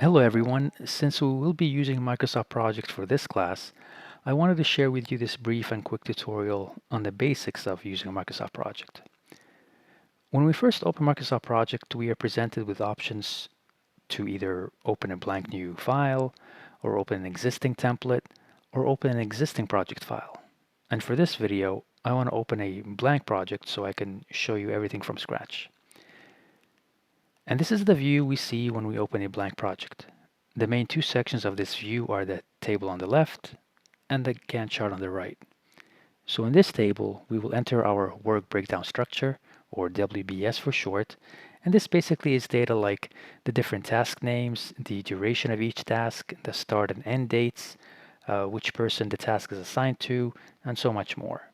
Hello everyone. Since we will be using Microsoft Project for this class, I wanted to share with you this brief and quick tutorial on the basics of using Microsoft Project. When we first open Microsoft Project, we are presented with options to either open a blank new file, or open an existing template, or open an existing project file. And for this video, I want to open a blank project so I can show you everything from scratch. And this is the view we see when we open a blank project. The main two sections of this view are the table on the left and the Gantt chart on the right. So in this table, we will enter our work breakdown structure, or WBS for short, and this basically is data like the different task names, the duration of each task, the start and end dates, which person the task is assigned to, and so much more.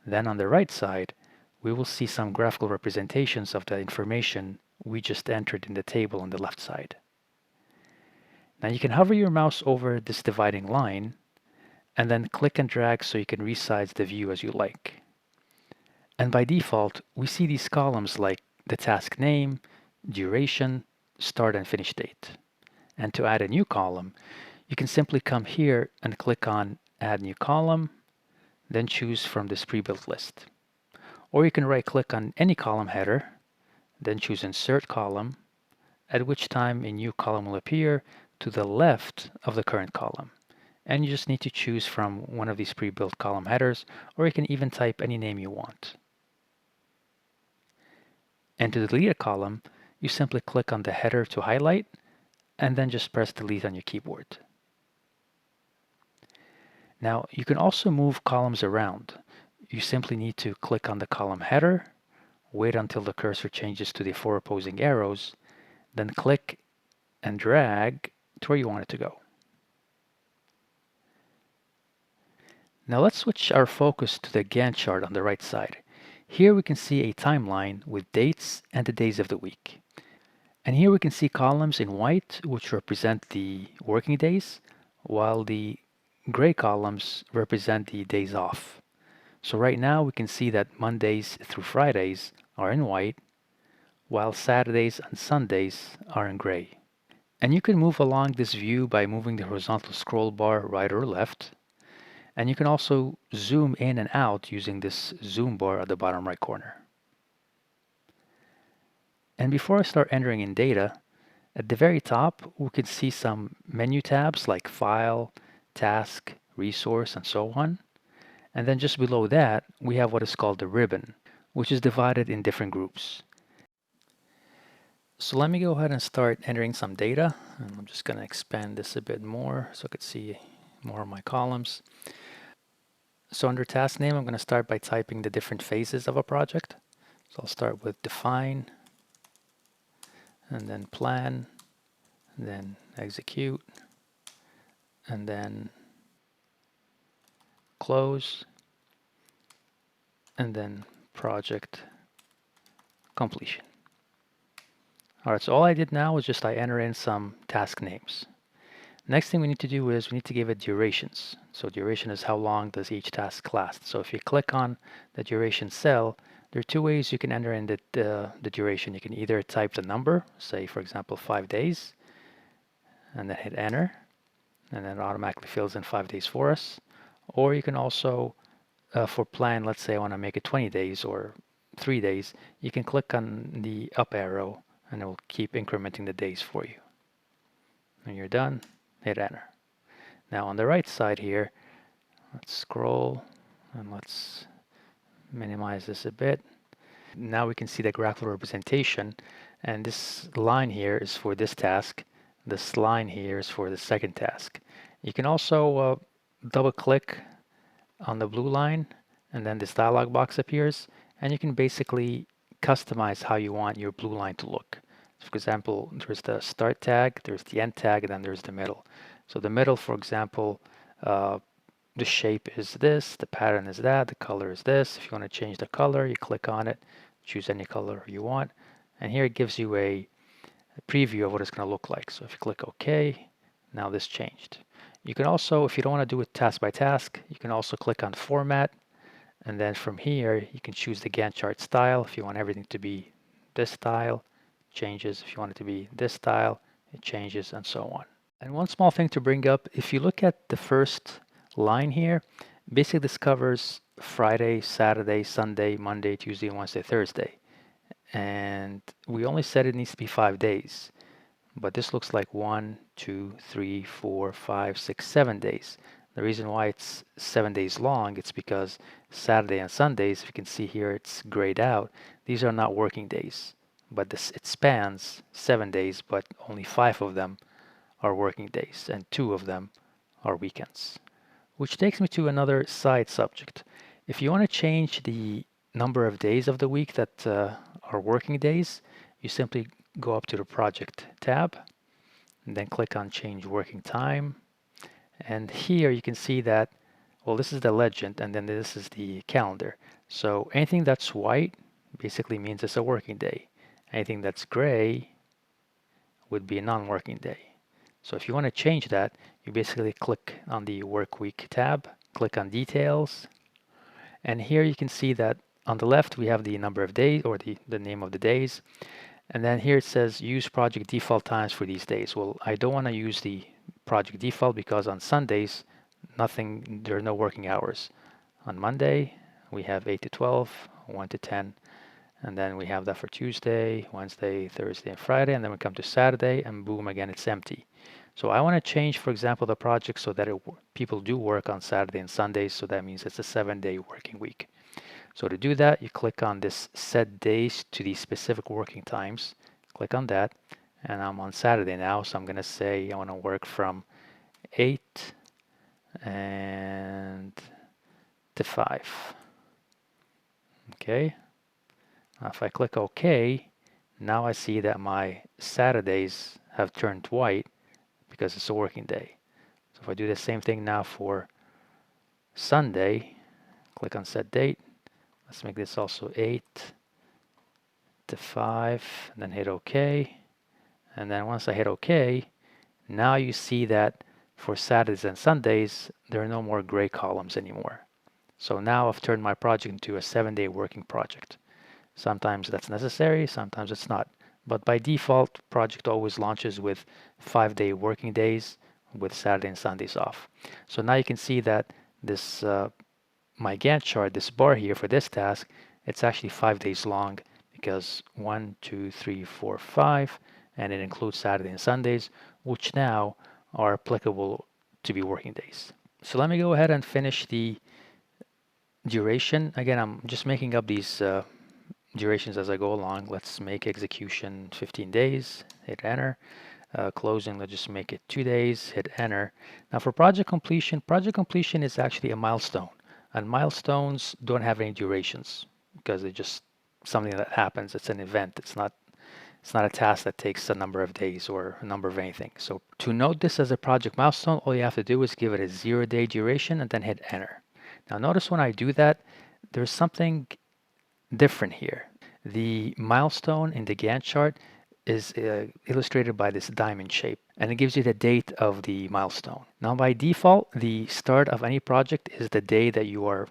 Then on the right side, we will see some graphical representations of the information we just entered in the table on the left side. Now you can hover your mouse over this dividing line and then click and drag so you can resize the view as you like. And by default, we see these columns like the task name, duration, start and finish date. And to add a new column, you can simply come here and click on Add New Column, then choose from this pre-built list. Or you can right-click on any column header, then choose Insert Column, at which time a new column will appear to the left of the current column. And you just need to choose from one of these pre-built column headers, or you can even type any name you want. And to delete a column, you simply click on the header to highlight, and then just press delete on your keyboard. Now, you can also move columns around. You simply need to click on the column header, wait until the cursor changes to the four opposing arrows, then click and drag to where you want it to go. Now let's switch our focus to the Gantt chart on the right side. Here we can see a timeline with dates and the days of the week. And here we can see columns in white, which represent the working days, while the gray columns represent the days off. So right now we can see that Mondays through Fridays are in white, while Saturdays and Sundays are in gray. And you can move along this view by moving the horizontal scroll bar right or left. And you can also zoom in and out using this zoom bar at the bottom right corner. And before I start entering in data, at the very top, we can see some menu tabs like File, Task, Resource, and so on. And then just below that, we have what is called the ribbon, which is divided in different groups. So let me go ahead and start entering some data. And I'm just going to expand this a bit more so I could see more of my columns. So under task name, I'm going to start by typing the different phases of a project. So I'll start with define, and then plan, and then execute, and then close, and then project completion. All right, so all I did now was just I enter in some task names. Next thing we need to do is we need to give it durations. So duration is how long does each task last. So if you click on the duration cell, there are two ways you can enter in the duration. You can either type the number, say for example 5 days, and then hit enter, and then it automatically fills in 5 days for us. Or you can also, for plan, let's say I want to make it 20 days or 3 days, you can click on the up arrow and it will keep incrementing the days for you. When you're done, hit enter. Now on the right side here, let's scroll and let's minimize this a bit. Now we can see the graphical representation, and this line here is for this task. This line here is for the second task. You can also double click on the blue line, and then this dialog box appears, and you can basically customize how you want your blue line to look. So for example, there's the start tag, there's the end tag, and then there's the middle. So the middle, for example, the shape is this, the pattern is that, the color is this. If you want to change the color, you click on it, choose any color you want, and here it gives you a preview of what it's going to look like. So if you click OK, now this changed. You can also, if you don't want to do it task by task, you can also click on Format, and then from here you can choose the Gantt chart style. If you want everything to be this style, changes. If you want it to be this style, it changes, and so on. And one small thing to bring up, if you look at the first line here, basically this covers Friday, Saturday, Sunday, Monday, Tuesday, Wednesday, Thursday. And we only said it needs to be 5 days. But this looks like 1, 2, 3, 4, 5, 6, 7 days. The reason why it's 7 days long, it's because Saturday and Sundays, if you can see here, it's grayed out. These are not working days, but it spans 7 days, but only 5 of them are working days, and 2 of them are weekends. Which takes me to another side subject. If you want to change the number of days of the week that are working days, you simply go up to the Project tab and then click on Change Working Time. And here you can see that, well, this is the legend and then this is the calendar. So anything that's white basically means it's a working day. Anything that's gray would be a non-working day. So if you want to change that, you basically click on the Work Week tab, click on Details, and here you can see that on the left we have the number of days, or the name of the days, and then here it says use project default times for these days. Well, I don't want to use the project default because on Sundays there are no working hours. On Monday we have 8 to 12, 1 to 10, and then we have that for Tuesday, Wednesday, Thursday, and Friday, and then we come to Saturday, and boom, again it's empty. So I want to change, for example, the project so that people do work on Saturday and Sundays, so that means it's a 7-day working week. So to do that, you click on this set days to these specific working times. Click on that, and I'm on Saturday now, so I'm going to say I want to work from 8 and to 5. Okay. Now if I click OK, now I see that my Saturdays have turned white because it's a working day. So if I do the same thing now for Sunday, click on set date. Let's make this also 8 to 5, and then hit OK. And then once I hit OK, now you see that for Saturdays and Sundays, there are no more gray columns anymore. So now I've turned my project into a 7-day working project. Sometimes that's necessary, sometimes it's not. But by default, project always launches with 5-day working days with Saturday and Sundays off. So now you can see that this my Gantt chart, this bar here for this task, it's actually 5 days long because 1, 2, 3, 4, 5, and it includes Saturday and Sundays, which now are applicable to be working days. So let me go ahead and finish the duration. Again, I'm just making up these durations as I go along. Let's make execution 15 days, hit enter. Closing, let's just make it 2 days, hit enter. Now for project completion is actually a milestone. And milestones don't have any durations because they're just something that happens. It's an event. It's not a task that takes a number of days or a number of anything. So to note this as a project milestone, all you have to do is give it a 0-day duration and then hit enter. Now notice when I do that, there's something different here. The milestone in the Gantt chart is illustrated by this diamond shape, and it gives you the date of the milestone. Now by default, the start of any project is the day that you are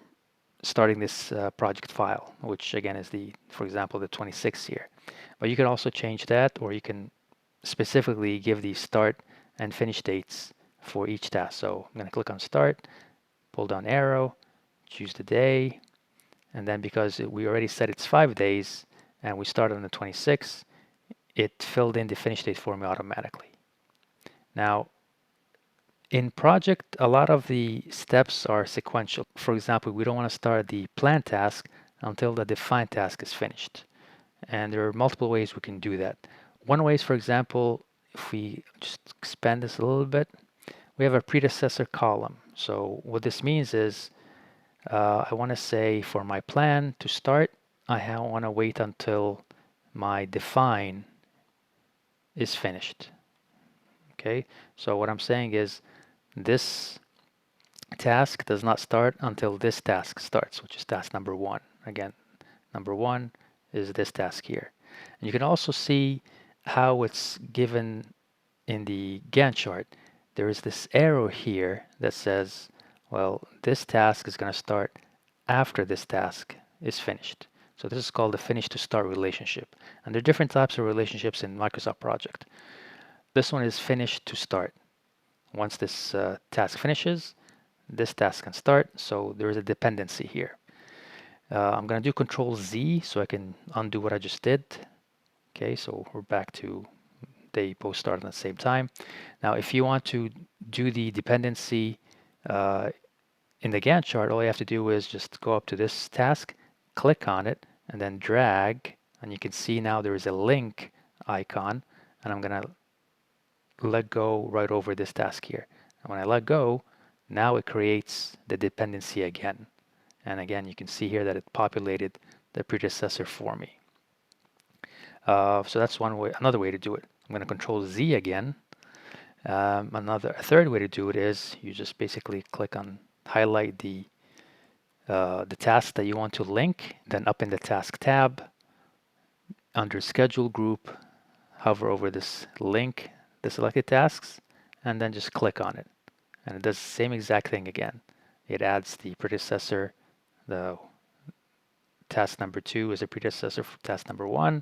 starting this project file, which again is for example, the 26th here. But you can also change that, or you can specifically give the start and finish dates for each task. So I'm going to click on start, pull down arrow, choose the day, and then because we already said it's 5 days and we started on the 26th, it filled in the finish date for me automatically. Now, in project, a lot of the steps are sequential. For example, we don't want to start the plan task until the define task is finished. And there are multiple ways we can do that. One way is, for example, if we just expand this a little bit, we have a predecessor column. So what this means is I want to say for my plan to start, I want to wait until my define is finished. Okay, so what I'm saying is this task does not start until this task starts, which is task number 1. Again, number 1 is this task here. And you can also see how it's given in the Gantt chart. There is this arrow here that says, well, this task is going to start after this task is finished. So this is called the finish to start relationship. And there are different types of relationships in Microsoft Project. This one is finish to start. Once this task finishes, this task can start. So there is a dependency here. I'm going to do Control Z so I can undo what I just did. Okay, so we're back to they both start at the same time. Now, if you want to do the dependency in the Gantt chart, all you have to do is just go up to this task, click on it, and then drag. And you can see now there is a link icon. And I'm going to let go right over this task here. And when I let go, now it creates the dependency again. And again, you can see here that it populated the predecessor for me. So that's one way. Another way to do it. I'm going to Control Z again. A third way to do it is you just basically click on highlight the task that you want to link. Then up in the Task tab, under Schedule group, hover over this link, the selected tasks, and then just click on it. And it does the same exact thing again. It adds the predecessor. The task number 2 is a predecessor for task number 1.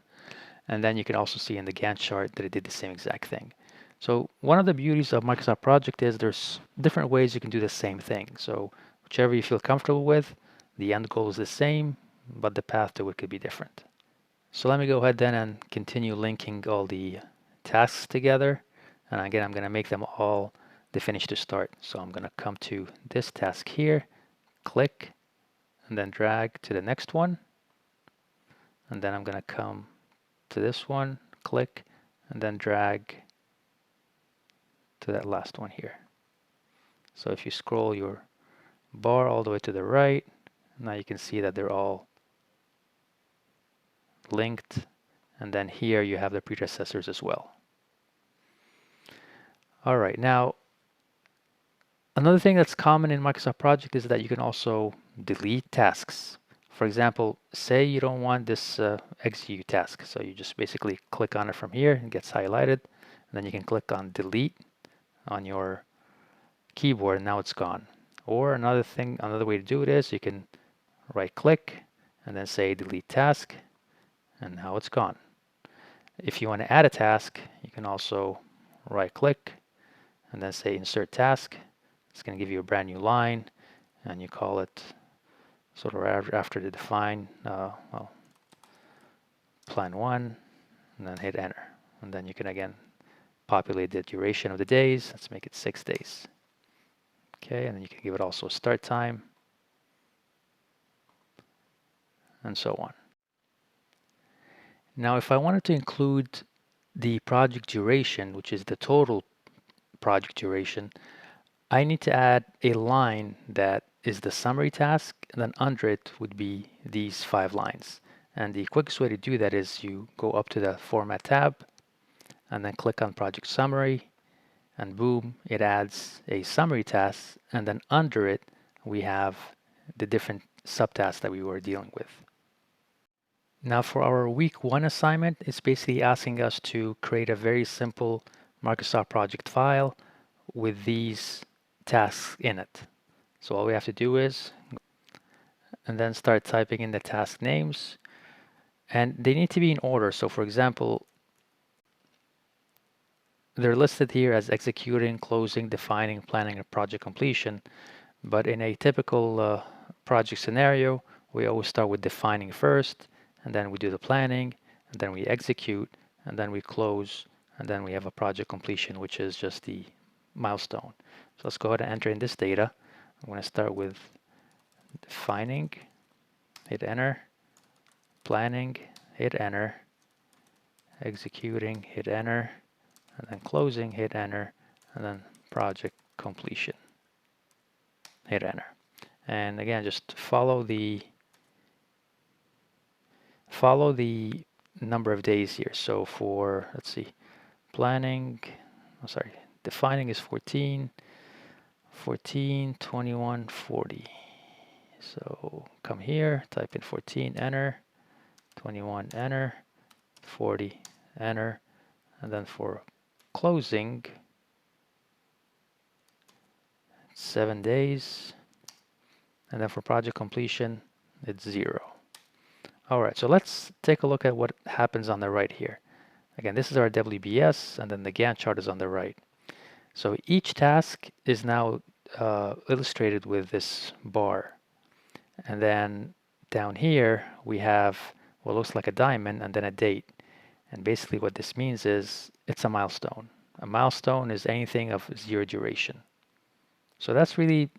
And then you can also see in the Gantt chart that it did the same exact thing. So one of the beauties of Microsoft Project is there's different ways you can do the same thing. So whichever you feel comfortable with, the end goal is the same, but the path to it could be different. So let me go ahead then and continue linking all the tasks together. And again, I'm going to make them all the finish to start. So I'm going to come to this task here, click, and then drag to the next one. And then I'm going to come to this one, click, and then drag to that last one here. So if you scroll your bar all the way to the right, now you can see that they're all linked. And then here you have the predecessors as well. All right, now another thing that's common in Microsoft Project is that you can also delete tasks. For example, say you don't want this execute task. So you just basically click on it from here, it gets highlighted. And then you can click on delete on your keyboard and now it's gone. Or another way to do it is you can right click and then say delete task and now it's gone. If you want to add a task, you can also right click and then say insert task. It's going to give you a brand new line and you call it sort of after the define, plan 1 and then hit enter. And then you can again populate the duration of the days. Let's make it 6 days. Okay, and then you can give it also a start time and so on. Now, if I wanted to include the project duration, which is the total project duration, I need to add a line that is the summary task, and then under it would be these 5 lines. And the quickest way to do that is you go up to the Format tab and then click on Project Summary, and boom, it adds a summary task, and then under it we have the different subtasks that we were dealing with. Now for our week 1 assignment, it's basically asking us to create a very simple Microsoft project file with these tasks in it. So all we have to do is, and then start typing in the task names, and they need to be in order. So for example, they're listed here as executing, closing, defining, planning, and project completion. But in a typical project scenario, we always start with defining first, and then we do the planning, and then we execute, and then we close, and then we have a project completion, which is just the milestone. So let's go ahead and enter in this data. I'm going to start with defining, hit enter, planning, hit enter, executing, hit enter, and then closing, hit enter, and then project completion, hit enter. And again, just follow the number of days here. So for, let's see, defining is 14, 21, 40. So come here, type in 14, enter, 21, enter, 40, enter, and then for closing, 7 days, and then for project completion, it's 0. All right, so let's take a look at what happens on the right here. Again, this is our WBS, and then the Gantt chart is on the right. So each task is now illustrated with this bar. And then down here, we have what looks like a diamond and then a date. And basically what this means is it's a milestone. A milestone is anything of 0 duration. So that's really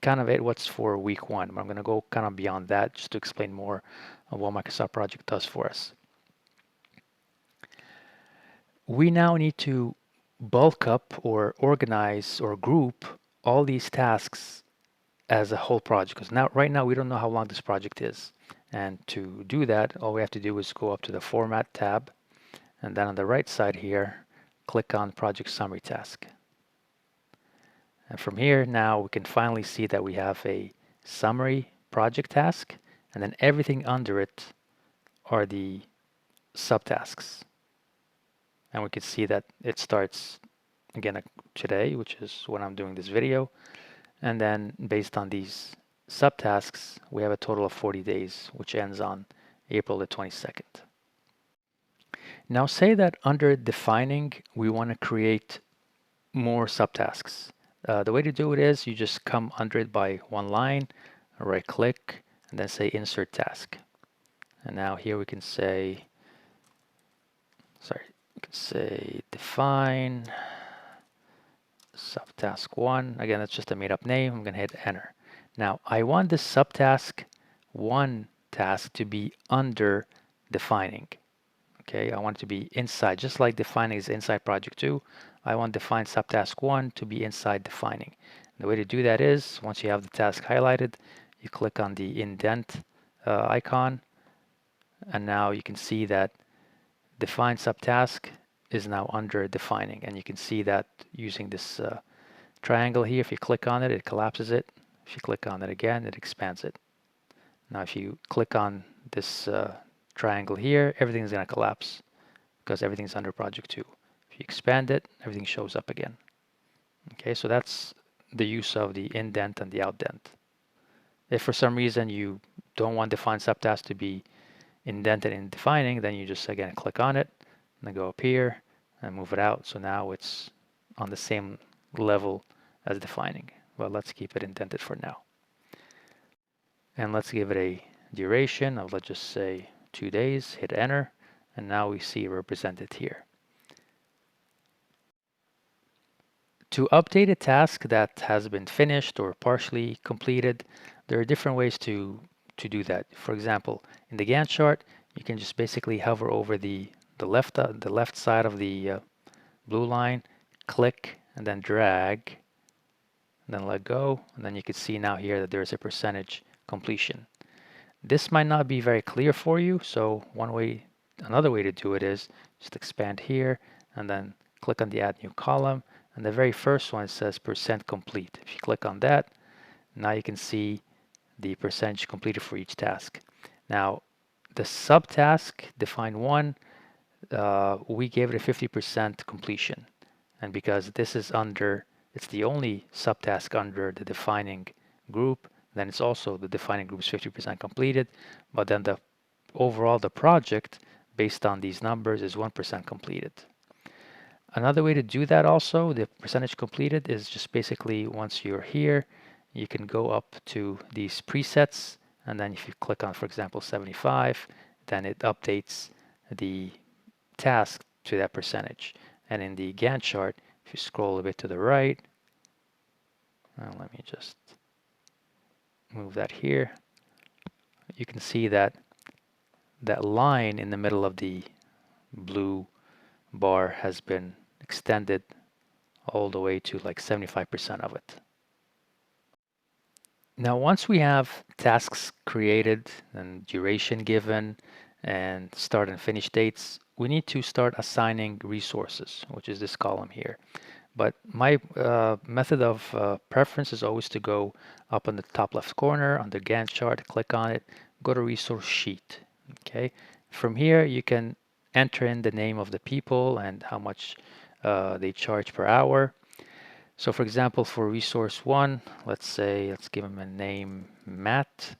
kind of it what's for week 1. I'm going to go kind of beyond that just to explain more of what Microsoft Project does for us. We now need to bulk up or organize or group all these tasks as a whole project, because right now we don't know how long this project is. And to do that, all we have to do is go up to the Format tab, and then on the right side here, click on Project Summary Task. And from here now we can finally see that we have a summary project task, and then everything under it are the subtasks. And we can see that it starts again today, which is when I'm doing this video. And then based on these subtasks, we have a total of 40 days, which ends on April the 22nd. Now say that under defining, we want to create more subtasks. The way to do it is you just come under it by one line, right click, and then say insert task. And now here we can say, we can say define subtask 1. Again, that's just a made up name. I'm going to hit enter. Now I want this subtask 1 task to be under defining. Okay, I want it to be inside, just like defining is inside project 2. I want define subtask 1 to be inside defining. And the way to do that is once you have the task highlighted, you click on the indent icon, and now you can see that define subtask is now under defining, and you can see that using this triangle here. If you click on it, it collapses it. If you click on it again, it expands it. Now if you click on this triangle here, everything is going to collapse because everything's under project 2. If you expand it, everything shows up again. Okay, so that's the use of the indent and the outdent. If for some reason you don't want define subtask to be indented in defining, then you just again click on it and then go up here and move it out. So now it's on the same level as defining. Well, let's keep it indented for now. And let's give it a duration of, let's just say 2 days, hit enter, and now we see it represented here. To update a task that has been finished or partially completed, there are different ways to do that. For example, in the Gantt chart, you can just basically hover over the left side of the blue line, click, and then drag, and then let go, and then you can see now here that there's a percentage completion. This might not be very clear for you, so another way to do it is just expand here and then click on the add new column, and the very first one says percent complete. If you click on that, now you can see the percentage completed for each task. Now the subtask define 1, we gave it a 50% completion, and because this is it's the only subtask under the defining group, then it's also the defining group is 50% completed, but then the overall the project based on these numbers is 1% completed. Another way to do that also, the percentage completed, is just basically once you're here, you can go up to these presets, and then if you click on, for example, 75, then it updates the task to that percentage. And in the Gantt chart, if you scroll a bit to the right, let me just move that here, you can see that that line in the middle of the blue bar has been extended all the way to like 75% of it. Now once we have tasks created and duration given and start and finish dates, we need to start assigning resources, which is this column here. But my method of preference is always to go up on the top left corner on the Gantt chart, click on it, go to resource sheet. Okay, from here you can enter in the name of the people and how much they charge per hour. So for example, for resource 1, let's give him a name Matt.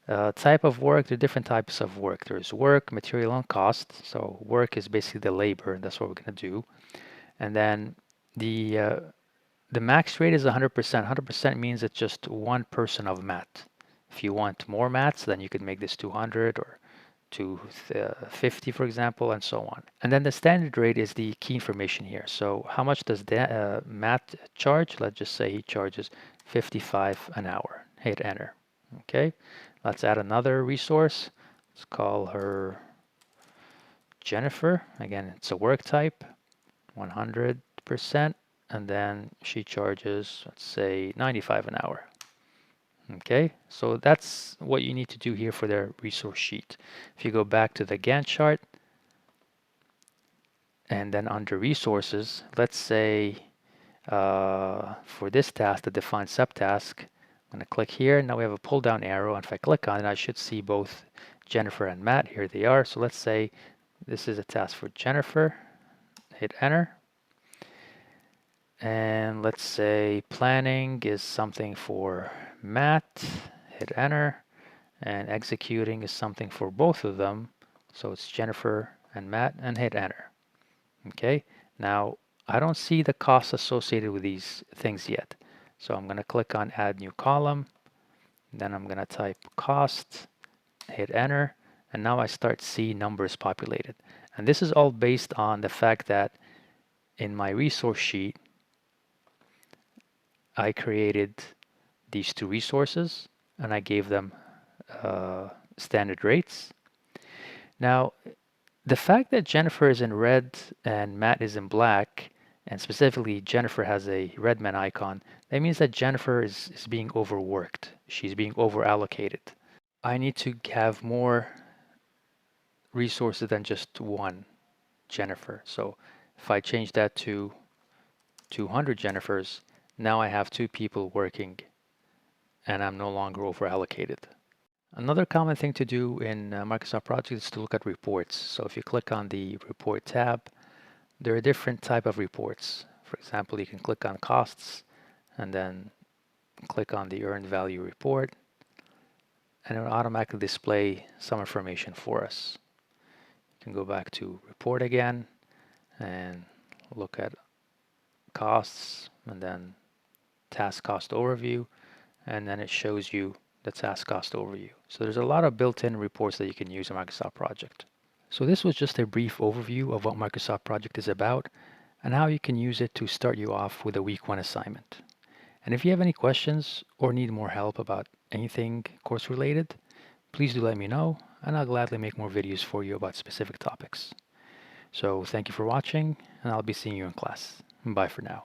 Type of work, there are different types of work. There's work, material, and cost. So work is basically the labor, and that's what we're going to do. And then the uh, the max rate is 100%. 100% means it's just one person of mat. If you want more mats, then you could make this 200 or 250, for example, and so on. And then the standard rate is the key information here. So how much does Matt charge? Let's just say he charges 55 an hour. Hit enter. Okay, let's add another resource. Let's call her Jennifer. Again, it's a work type, 100%, and then she charges, let's say, 95 an hour. Okay, so that's what you need to do here for the resource sheet. If you go back to the Gantt chart and then under resources, let's say for this task, the define subtask, I'm going to click here. Now we have a pull down arrow, and if I click on it, I should see both Jennifer and Matt. Here they are. So let's say this is a task for Jennifer. Hit enter. And let's say planning is something for Matt. Hit enter. And executing is something for both of them. So it's Jennifer and Matt, and hit enter. Okay, now I don't see the costs associated with these things yet. So I'm going to click on add new column. Then I'm going to type cost, hit enter, and now I start see numbers populated. And this is all based on the fact that in my resource sheet, I created these two resources and I gave them standard rates. Now, the fact that Jennifer is in red and Matt is in black, and specifically Jennifer has a red man icon, that means that Jennifer is being overworked. She's being over allocated. I need to have more resources than just one Jennifer. So if I change that to 200 Jennifers, now I have two people working and I'm no longer over allocated. Another common thing to do in Microsoft Project is to look at reports. So if you click on the report tab, there are different type of reports. For example, you can click on costs and then click on the earned value report, and it will automatically display some information for us. You can go back to report again and look at costs and then task cost overview, and then it shows you the task cost overview. So there's a lot of built-in reports that you can use in Microsoft Project. So this was just a brief overview of what Microsoft Project is about and how you can use it to start you off with a week one assignment. And if you have any questions or need more help about anything course related, please do let me know and I'll gladly make more videos for you about specific topics. So thank you for watching and I'll be seeing you in class. Bye for now.